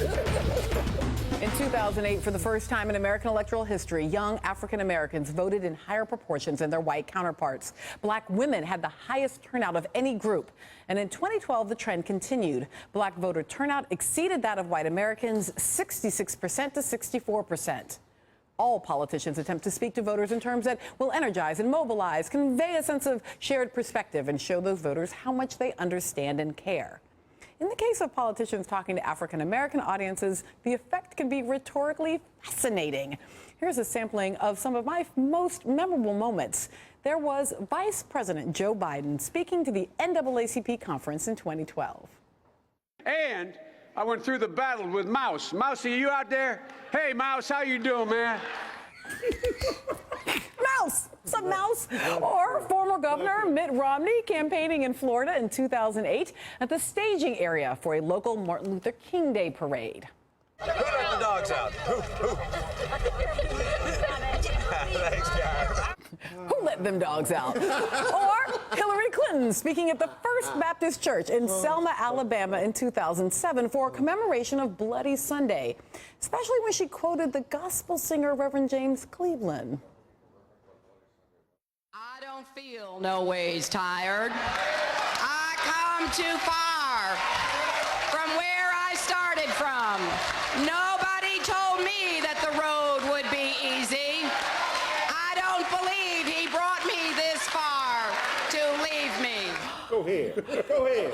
In 2008, for the first time in American electoral history, young African Americans voted in higher proportions than their white counterparts. Black women had the highest turnout of any group. And in 2012, the trend continued. Black voter turnout exceeded that of white Americans, 66% to 64%. All politicians attempt to speak to voters in terms that will energize and mobilize, convey a sense of shared perspective, and show those voters how much they understand and care. In the case of politicians talking to African-American audiences, the effect can be rhetorically fascinating. Here's a sampling of some of my most memorable moments. There was Vice President Joe Biden speaking to the NAACP conference in 2012. And I went through the battle with Mouse. Mousey, are you out there? Hey, Mouse, how you doing, man? Mouse! What's up, Mouse? Or former Governor Mitt Romney campaigning in Florida in 2008 at the staging area for a local Martin Luther King Day parade. Who let the dogs out? Who? Thanks, guys. Who let them dogs out? Or Hillary Clinton speaking at the First Baptist Church in Selma, Alabama in 2007 for a commemoration of Bloody Sunday, especially when she quoted the gospel singer Reverend James Cleveland. I don't feel no ways tired. I come too far from where I started from. Nobody told me that the road would be easy. I don't believe he brought me this far to leave me. Go ahead. Go ahead.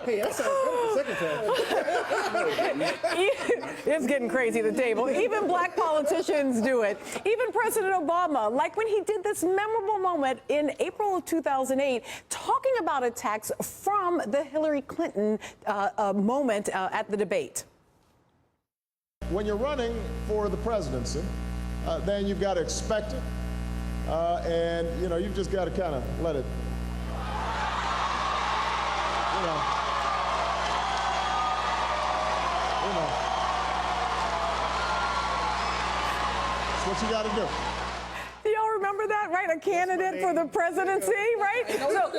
Hey, that sounds good the second time. It's getting crazy at the table. Even black politicians do it. Even President Obama, like when he did this memorable moment in April of 2008, talking about attacks from the Hillary Clinton moment at the debate. When you're running for the presidency, then you've got to expect it, and you've just got to kind of let it. That's what you got to do. Do y'all remember that, right? A candidate for the presidency, right? So,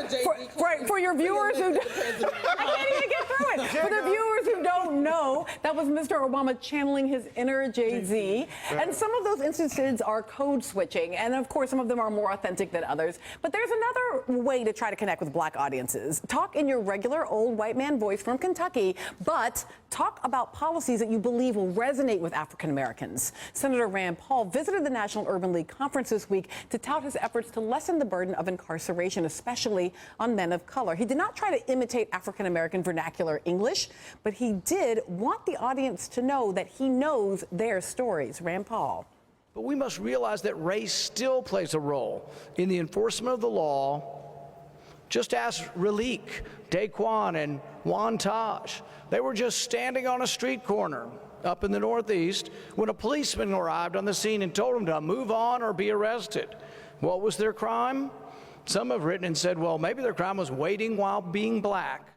for your viewers who I can't even get through it. For the viewers who don't know, that was Mr. Obama channeling his inner Jay-Z. And some of those instances are code switching. And of course, some of them are more authentic than others. But there's another way to try to connect with black audiences. Talk in your regular old white man voice from Kentucky, but talk about policies that you believe will resonate with African Americans. Senator Rand Paul visited the National Urban League Conference this week to tout his efforts to lessen the burden of incarceration, especially on men of color. He did not try to imitate African American vernacular English, but he did want the audience to know that he knows their stories. Rand Paul. But we must realize that race still plays a role in the enforcement of the law. Just ask Ralik, Daquan, and Juan Taj. They were just standing on a street corner up in the Northeast when a policeman arrived on the scene and told them to move on or be arrested. What was their crime? Some have written and said, well, maybe their crime was waiting while being black.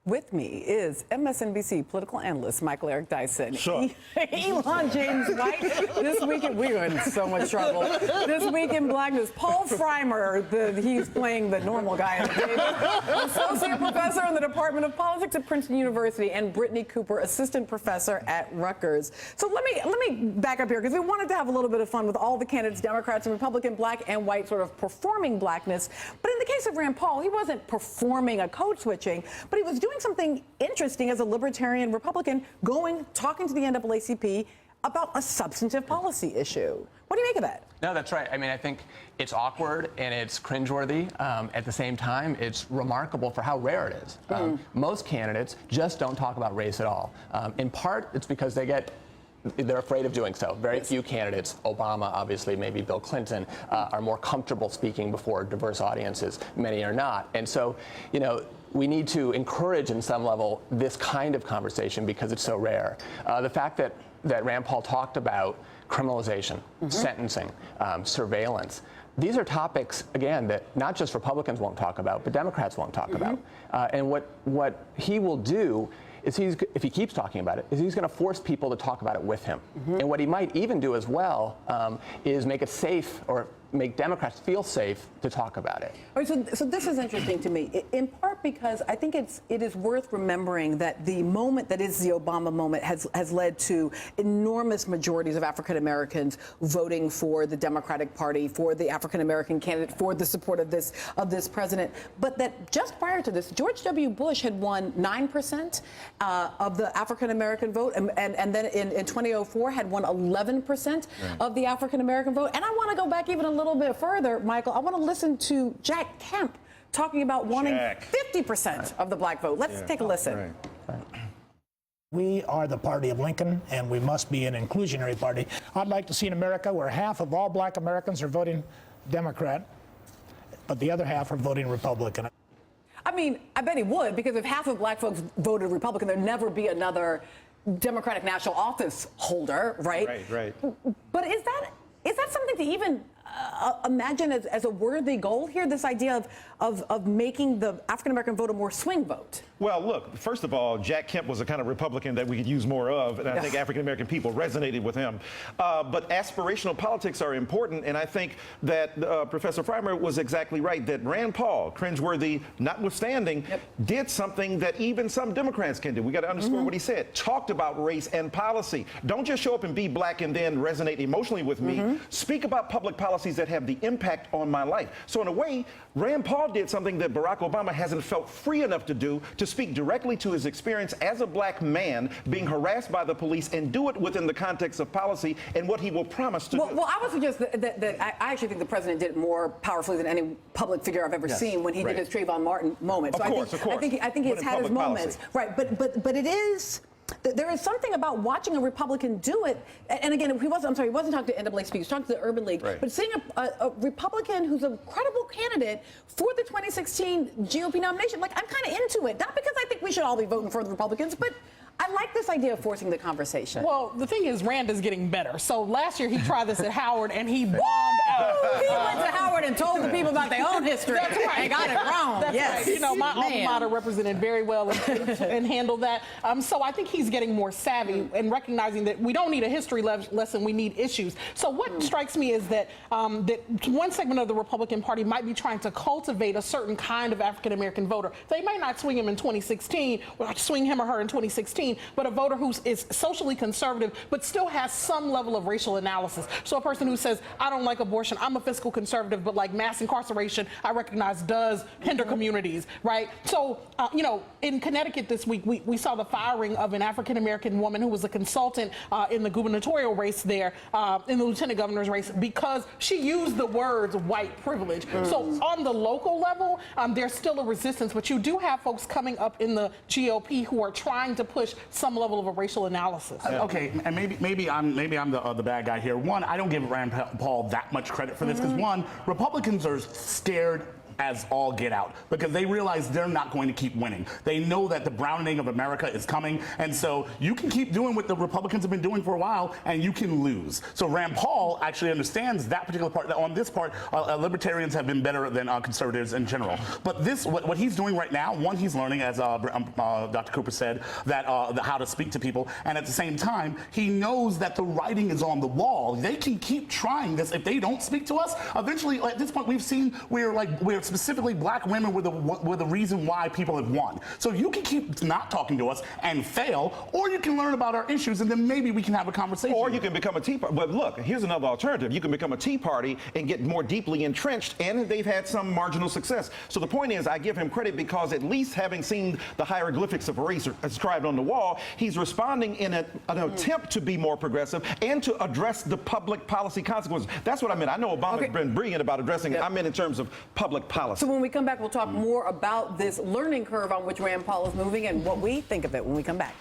With me is MSNBC political analyst Michael Eric Dyson. Sure. Elon James White. This week, we are in so much trouble. This week in Blackness, Paul Freimer, he's playing the normal guy at the table. Associate professor in the Department of Politics at Princeton University, and Brittany Cooper, assistant professor at Rutgers. So let me back up here, because we wanted to have a little bit of fun with all the candidates, Democrats and Republican, black and white, sort of performing blackness. But in the case of Rand Paul, he wasn't performing a code switching, but he was doing something interesting as a libertarian Republican, talking to the NAACP about a substantive policy issue. What do you make of that? No, that's right. I mean, I think it's awkward and it's cringeworthy. At the same time, it's remarkable for how rare it is. Most candidates just don't talk about race at all. In part, it's because they're afraid of doing so. Very few candidates, Obama, obviously, maybe Bill Clinton, are more comfortable speaking before diverse audiences. Many are not. And so, we need to encourage, in some level, this kind of conversation because it's so rare. The fact that Rand Paul talked about criminalization, sentencing, surveillance, these are topics, again, that not just Republicans won't talk about, but Democrats won't talk about. And what he will do is if he keeps talking about it, is he's going to force people to talk about it with him. And what he might even do as well is make it safe or make Democrats feel safe to talk about it. All right, so this is interesting to me, in part because I think it is worth remembering that the moment that is the Obama moment has led to enormous majorities of African Americans voting for the Democratic Party, for the African American candidate, for the support of this president. But that just prior to this, George W. Bush had won 9% of the African American vote, and then in 2004 had won 11% of the African American vote. And I want to go back even a little bit further, Michael. I want to listen to Jack Kemp talking about wanting 50% of the black vote. Let's take a listen. We are the party of Lincoln, and we must be an inclusionary party. I'd like to see an America where half of all black Americans are voting Democrat, but the other half are voting Republican. I mean, I bet he would, because if half of black folks voted Republican, there'd never be another Democratic national office holder, right? Right. But is that something to even imagine as a worthy goal here, this idea of making the African-American vote a more swing vote? Well, look, first of all, Jack Kemp was a kind of Republican that we could use more of, and I think African-American people resonated with him. But aspirational politics are important, and I think that Professor Frymer was exactly right, that Rand Paul, cringeworthy notwithstanding, did something that even some Democrats can do. We got to underscore what he said. Talked about race and policy. Don't just show up and be black and then resonate emotionally with me. Speak about public policies that have the impact on my life. So in a way, Rand Paul did something that Barack Obama hasn't felt free enough to do, to speak directly to his experience as a black man being harassed by the police, and do it within the context of policy and what he will promise to do. Well, I would suggest that I actually think the president did it more powerfully than any public figure I've ever seen when he did his Trayvon Martin moment. Of course. I think he's had his moments. Right, but it is... There is something about watching a Republican do it, and again, he wasn't talking to NAACP, he was talking to the Urban League, but seeing a Republican who's a credible candidate for the 2016 GOP nomination, like, I'm kind of into it. Not because I think we should all be voting for the Republicans, but I like this idea of forcing the conversation. Well, the thing is, Rand is getting better. So last year he tried this at Howard and he bombed out. He went to Howard and told the people about their own history. That's right. And got it wrong. That's right. You know, my alma mater represented very well and handled that. So I think he's getting more savvy and recognizing that we don't need a history lesson, we need issues. So what strikes me is that that one segment of the Republican Party might be trying to cultivate a certain kind of African-American voter. They might not swing him in 2016 or swing him or her in 2016, but a voter who is socially conservative but still has some level of racial analysis. So a person who says, I don't like abortion, I'm a fiscal conservative, but like mass incarceration, I recognize does hinder communities, right? So, you know, in Connecticut this week, we saw the firing of an African-American woman who was a consultant in the gubernatorial race there, in the lieutenant governor's race, because she used the words white privilege. So on the local level, there's still a resistance, but you do have folks coming up in the GOP who are trying to push some level of a racial analysis. Okay, and maybe I'm the bad guy here. One, I don't give Rand Paul that much credit for this, because one, Republicans are scared as all get out, because they realize they're not going to keep winning. They know that the browning of America is coming, and so you can keep doing what the Republicans have been doing for a while, and you can lose. So Rand Paul actually understands that particular part. On this part, libertarians have been better than conservatives in general. But this, what he's doing right now, one, he's learning, as Dr. Cooper said, that how to speak to people, and at the same time, he knows that the writing is on the wall. They can keep trying this. If they don't speak to us, eventually, at this point, we've seen we're specifically black women were the reason why people have won. So you can keep not talking to us and fail, or you can learn about our issues, and then maybe we can have a conversation. Or you can become a Tea Party. But look, here's another alternative. You can become a Tea Party and get more deeply entrenched, and they've had some marginal success. So the point is, I give him credit because at least having seen the hieroglyphics of race inscribed on the wall, he's responding in an attempt to be more progressive and to address the public policy consequences. That's what I meant. I know Obama's been brilliant about addressing it. I meant in terms of public policy. So when we come back, we'll talk more about this learning curve on which Rand Paul is moving and what we think of it when we come back.